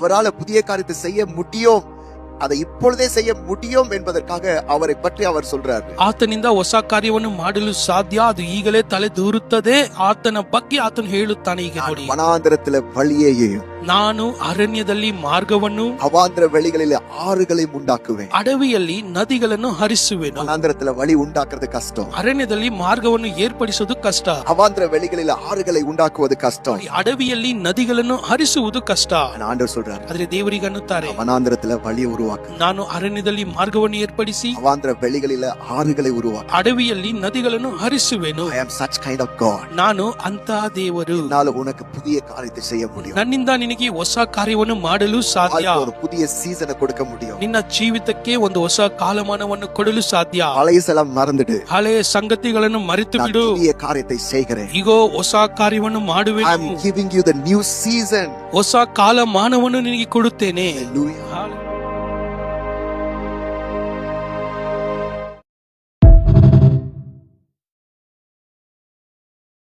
அவரால புதிய காரியத்தை செய்ய முடியும், அதை இப்பொழுதே செய்ய முடியும் என்பதற்காக அவரை பற்றி அவர் சொல்றாரு. ಆತನಿಂದ ಹೊಸ ಕಾರ್ಯವನ್ನು ಮಾಡಲು ಸಾಧ್ಯ, ಅದು ಈಗಲೇ ತಲೆ ದೂರುತ್ತದೆ. ಆತನ ಬಗ್ಗೆ ಆತನು ಹೇಳುತ್ತಾನೆ, ಈಗ ನೋಡಿ, வனாந்திரத்துல வழியையும் ನಾನು ಅರಣ್ಯದಲ್ಲಿ ಮಾರ್ಗವನ್ನು, அவாந்திர வெளிகளில ஆறுகளையும் உண்டாக்குவேன். ಅಡವಿಯಲ್ಲಿ ನದಿಗಳನ್ನು ಹರಿಸುವೆನು. வனாந்திரத்துல வழி உண்டாக்குறது கஷ்டம், ಅರಣ್ಯದಲ್ಲಿ ಮಾರ್ಗವನ್ನು ಏರ್ಪಡಿಸುವುದು ಕಷ್ಟ, அவாந்திர வெளிகளில ஆறுகளை உண்டாக்குவது கஷ்டம். ಅಡವಿಯಲ್ಲಿ ನದಿಗಳನ್ನು ಹರಿಸುವುದು ಕಷ್ಟ. ஆண்டவர் சொல்றாரு, ಆದ್ರೆ ದೇವರಿಗೆ ಅನ್ನುತ್ತಾರೆ, வனாந்திரத்துல வழி உருவாக்கு, ನಾನು ಅರಣ್ಯದಲ್ಲಿ ಮಾರ್ಗವನ್ನು ಏರ್ಪಡಿಸಿ அவாந்திர வெளிகளில ஆறுகளை உருவாக்கு. ಅಡವಿಯಲ್ಲಿ ನದಿಗಳನ್ನು ಹರಿಸುವೆನು. I am such kind of God. ನಾನು ಅಂತ ದೇವರು, என்னால உனக்கு புதிய காரியத்தை செய்ய முடியும், ನನ್ನಿಂದ ನಿನಗೆ ಹೊಸ ಕಾರ್ಯವನ್ನು ಮಾಡಲು ಸಾಧ್ಯ, ஒரு புதிய சீசனை கொடுக்க முடியும், ನಿನ್ನ ಜೀವಿತಕ್ಕೆ ಒಂದು ಹೊಸ ಕಾಲಮಾನವನ್ನು ಕೊಡಲು ಸಾಧ್ಯ. பழையசெல்லாம் மறந்துடு, ಹಳೆಯ ಸಂಗತಿಗಳನ್ನು ಮರೆತು நான் ಬಿಡು, புதிய காரியத்தை செய்கிறேன். ಈಗೋ ಹೊಸ ಕಾರ್ಯವನ್ನು I am ಮಾಡುವೆನು, giving you the new season. ಹೊಸ ಕಾಲಮಾನವನ್ನು ನಿನಗೆ ಕೊಡುತ್ತೇನೆ. Hallelujah.